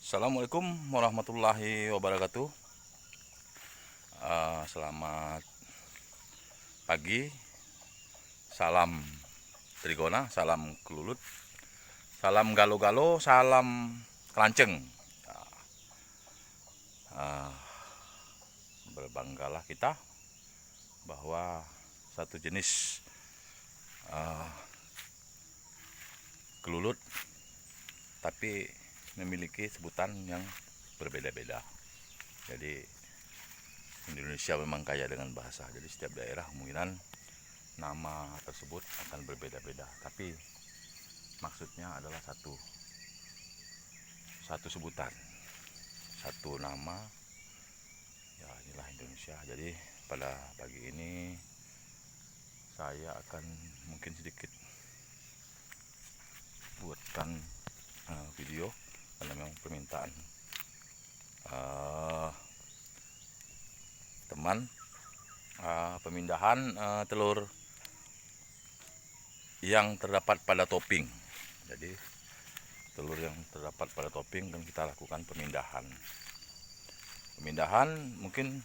Assalamualaikum warahmatullahi wabarakatuh. Selamat pagi, salam Trigona, salam kelulut, salam galo-galo, salam kelanceng. Uh, Berbanggalah kita bahwa satu jenis kelulut tapi memiliki sebutan yang berbeda-beda. Jadi Indonesia memang kaya dengan bahasa. Jadi setiap daerah kemungkinan nama tersebut akan berbeda-beda. Tapi maksudnya adalah satu sebutan, satu nama. Ya inilah Indonesia. Jadi pada pagi ini saya akan mungkin sedikit buatkan video karena memang permintaan teman, pemindahan telur yang terdapat pada topping. Jadi telur yang terdapat pada topping dan kita lakukan pemindahan mungkin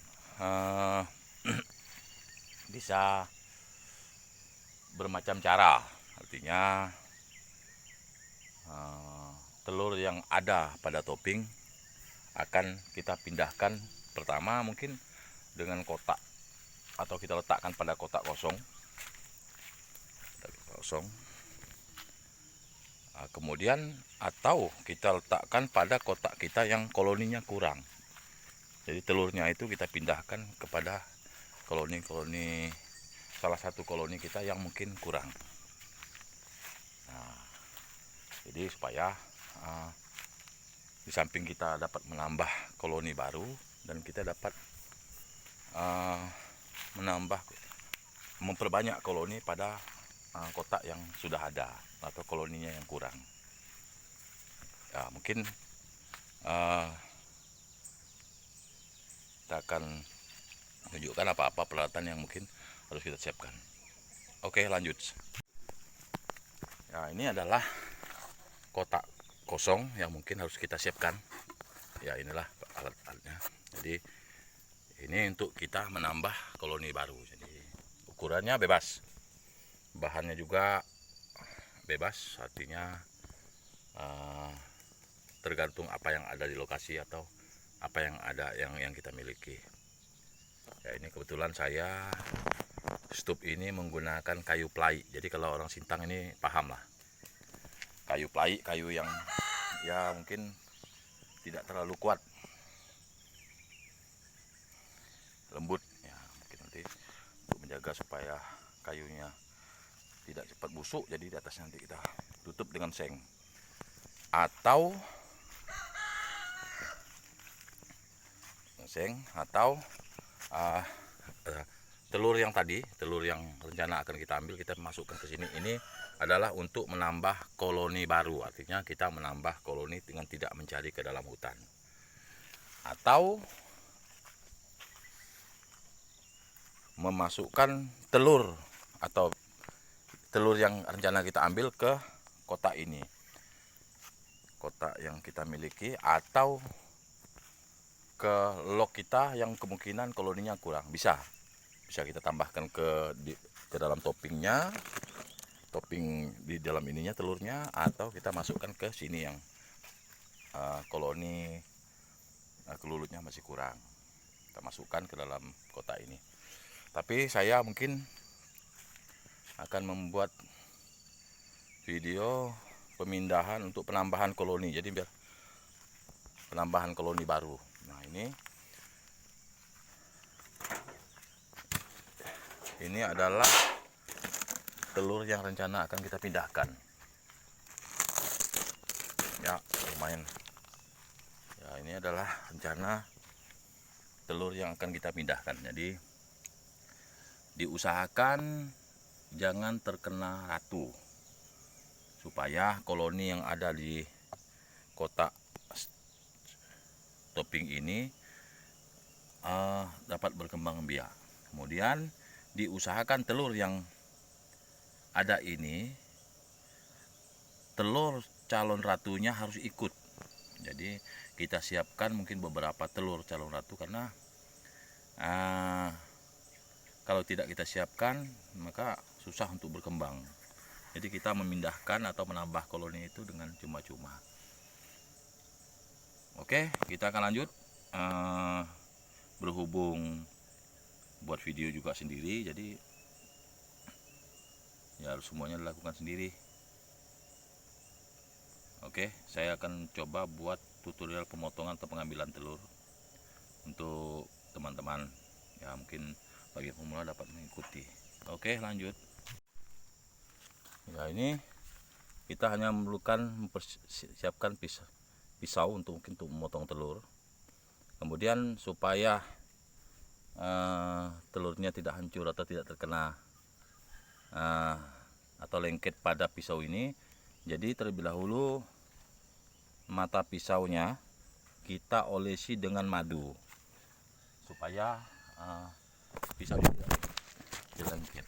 bisa bermacam cara. Artinya telur yang ada pada topping akan kita pindahkan pertama mungkin dengan kotak, atau kita letakkan pada kotak kosong. Kemudian atau kita letakkan pada kotak kita yang koloninya kurang. Jadi telurnya itu kita pindahkan kepada koloni salah satu koloni kita yang mungkin kurang. Nah, jadi supaya di samping kita dapat menambah koloni baru dan kita dapat memperbanyak koloni pada kotak yang sudah ada atau koloninya yang kurang. Ya, mungkin kita akan menunjukkan apa-apa peralatan yang mungkin harus kita siapkan. Oke, lanjut. Ya, ini adalah kotak kosong yang mungkin harus kita siapkan. Ya, inilah alat-alatnya. Jadi ini untuk kita menambah koloni baru. Jadi ukurannya bebas, bahannya juga bebas, artinya tergantung apa yang ada di lokasi atau apa yang ada yang kita miliki. Ya, ini kebetulan saya stop ini menggunakan kayu plai. Jadi kalau orang Sintang ini paham lah. Kayu plai, kayu yang ya mungkin tidak terlalu kuat, lembut ya, mungkin nanti untuk menjaga supaya kayunya tidak cepat busuk. Jadi di atasnya nanti kita tutup dengan seng atau telur yang rencana akan kita ambil, kita masukkan ke sini. Ini adalah untuk menambah koloni baru, artinya kita menambah koloni dengan tidak mencari ke dalam hutan. Atau memasukkan telur yang rencana kita ambil ke kotak ini, kotak yang kita miliki, atau ke log kita yang kemungkinan koloninya kurang. Bisa kita tambahkan ke dalam toppingnya, topping di dalam ininya telurnya, atau kita masukkan ke sini yang koloni kelulutnya masih kurang, kita masukkan ke dalam kotak ini. Tapi saya mungkin akan membuat video pemindahan untuk penambahan koloni, jadi biar penambahan koloni baru. Nah, ini adalah telur yang rencana akan kita pindahkan. Ya, lumayan. Ya, ini adalah rencana telur yang akan kita pindahkan. Jadi diusahakan jangan terkena ratu, supaya koloni yang ada di kotak topping ini dapat berkembang biak. Kemudian diusahakan telur yang ada ini, telur calon ratunya harus ikut. Jadi kita siapkan mungkin beberapa telur calon ratu, karena kalau tidak kita siapkan maka susah untuk berkembang. Jadi kita memindahkan atau menambah koloni itu dengan cuma-cuma. Oke, kita akan lanjut. Berhubung buat video juga sendiri, jadi ya harus semuanya dilakukan sendiri. Oke, saya akan coba buat tutorial pemotongan atau pengambilan telur untuk teman-teman ya, mungkin bagi pemula dapat mengikuti. Oke, lanjut. Ya, ini kita hanya memerlukan mempersiapkan pisau untuk memotong telur. Kemudian supaya telurnya tidak hancur atau tidak terkena atau lengket pada pisau ini, jadi terlebih dahulu mata pisaunya kita olesi dengan madu supaya pisaunya tidak lengket.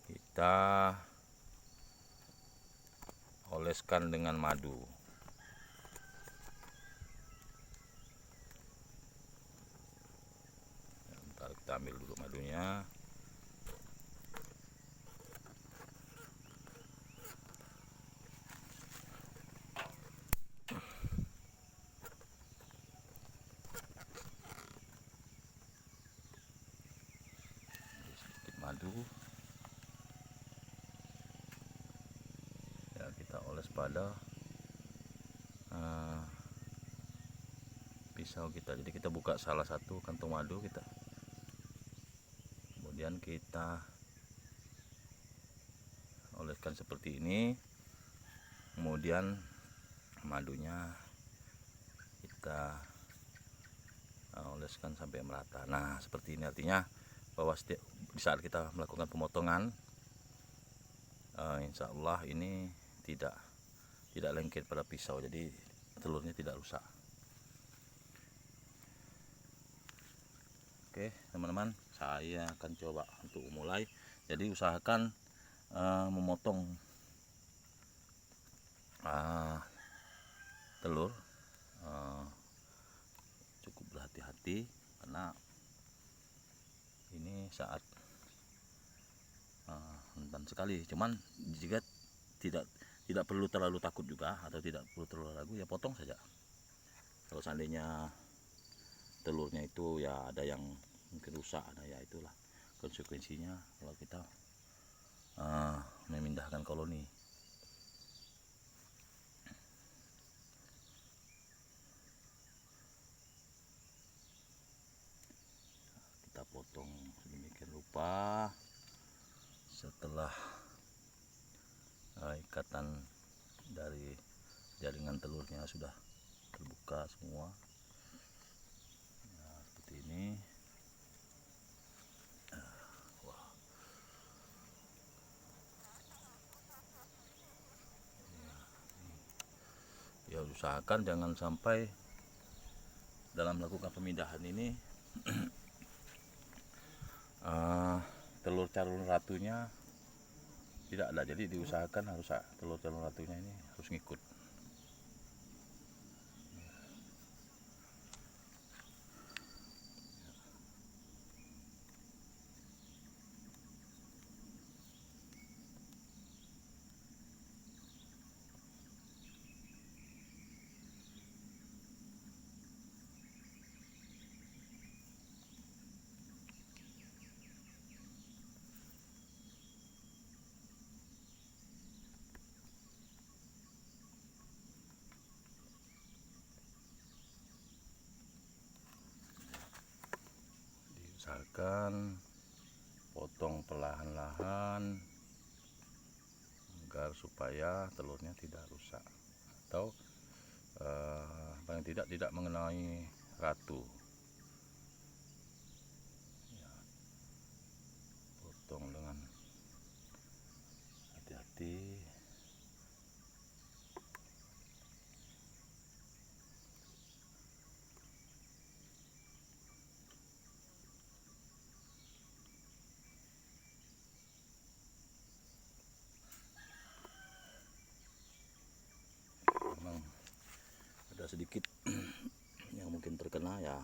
Kita oleskan dengan madu. Bentar, kita ambil dulu madunya. Sedikit madu ya, kita oles pada pisau kita. Jadi kita buka salah satu kantung madu kita, kemudian kita oleskan seperti ini, kemudian madunya kita oleskan sampai merata. Nah, seperti ini artinya bahwa di saat kita melakukan pemotongan, insya Allah ini tidak lengket pada pisau, jadi telurnya tidak rusak. Oke teman-teman, saya akan coba untuk mulai. Jadi usahakan memotong telur cukup berhati-hati, karena ini saat rentan sekali. Cuman jika tidak perlu terlalu takut juga, atau tidak perlu terlalu ragu, ya potong saja. Kalau seandainya telurnya itu ya ada yang mungkin rusak, ada ya itulah konsekuensinya kalau kita memindahkan koloni. Kita potong sedemikian rupa. Setelah ikatan dari jaringan telurnya sudah terbuka semua, nah, seperti ini. Ya usahakan jangan sampai dalam melakukan pemindahan ini telur calon ratunya tidak ada. Jadi diusahakan harus telur calon ratunya ini harus ngikut. Usahakan potong perlahan-lahan agar supaya telurnya tidak rusak atau paling tidak mengenai ratu. Ya, potong dengan hati-hati. sedikit yang mungkin terkena ya.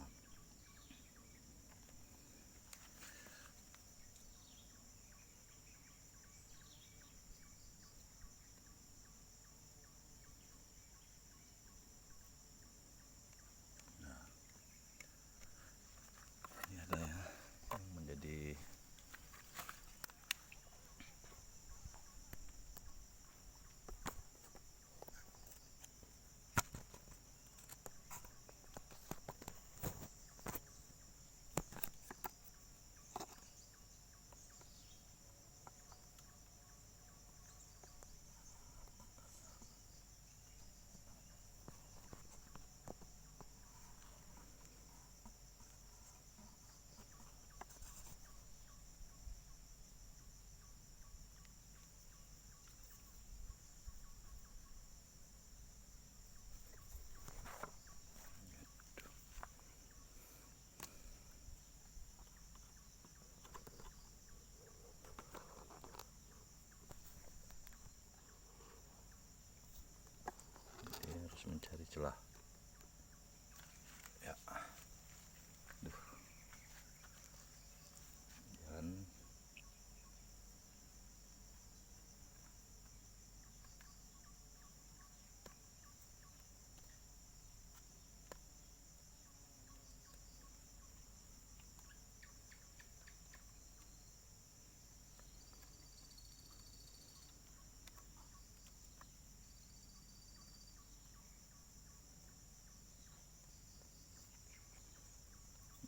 Nah, ini ada yang menjadi harus mencari celah ya. Duh. Dan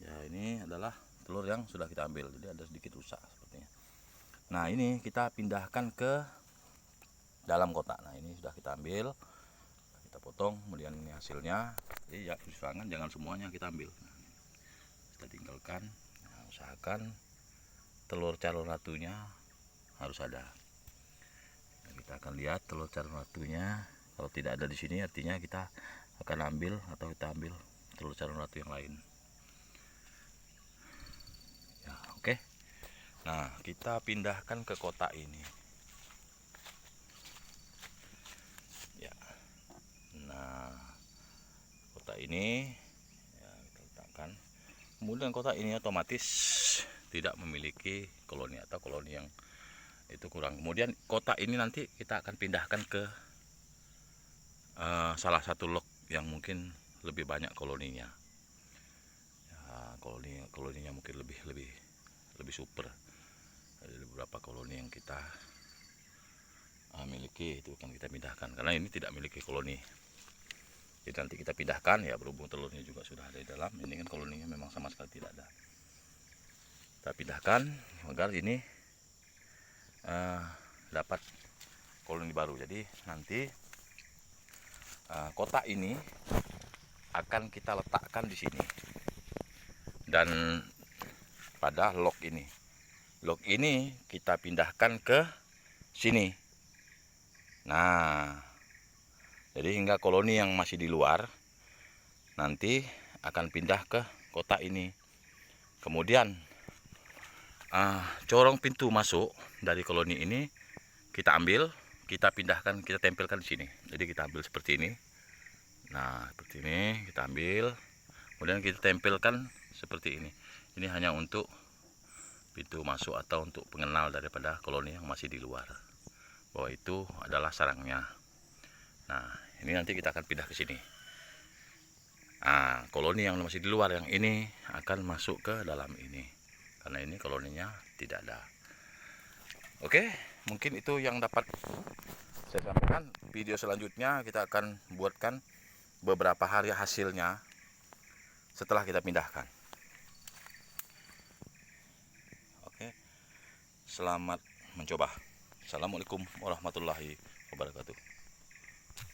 ya, ini adalah telur yang sudah kita ambil, jadi ada sedikit rusak sepertinya. Nah, ini kita pindahkan ke dalam kotak. Nah, ini sudah kita ambil, kita potong, kemudian ini hasilnya. Jadi ya usahakan jangan semuanya kita ambil. Nah, kita tinggalkan. Nah, usahakan telur calon ratunya harus ada. Nah, kita akan lihat telur calon ratunya. Kalau tidak ada di sini, artinya kita akan ambil atau kita ambil telur calon ratu yang lain. Ya, oke. Nah, kita pindahkan ke kotak ini. Ya. Nah, kotak ini ya kita letakkan. Kemudian kotak ini otomatis tidak memiliki koloni atau koloni yang itu kurang. Kemudian kotak ini nanti kita akan pindahkan ke salah satu log yang mungkin lebih banyak koloninya. Ya, koloninya mungkin lebih super. Ada beberapa koloni yang kita miliki itu akan kita pindahkan karena ini tidak memiliki koloni. Jadi nanti kita pindahkan ya, berhubung telurnya juga sudah ada di dalam. Ini kan koloninya memang sama sekali tidak ada. Kita pindahkan agar ini dapat koloni baru. Jadi nanti kotak ini akan kita letakkan di sini dan pada log ini. Log ini kita pindahkan ke sini. Nah, jadi hingga koloni yang masih di luar nanti akan pindah ke kotak ini. Kemudian corong pintu masuk dari koloni ini kita ambil, kita pindahkan, kita tempelkan di sini. Jadi kita ambil seperti ini. Nah, seperti ini kita ambil, kemudian kita tempelkan seperti ini. Ini hanya untuk pintu masuk atau untuk pengenal daripada koloni yang masih di luar, bahwa itu adalah sarangnya. Nah, ini nanti kita akan pindah ke sini. Nah, koloni yang masih di luar yang ini akan masuk ke dalam ini, karena ini koloninya tidak ada. Oke, mungkin itu yang dapat saya sampaikan. Video selanjutnya kita akan buatkan beberapa hari hasilnya setelah kita pindahkan. Oke, selamat mencoba. Assalamualaikum warahmatullahi wabarakatuh.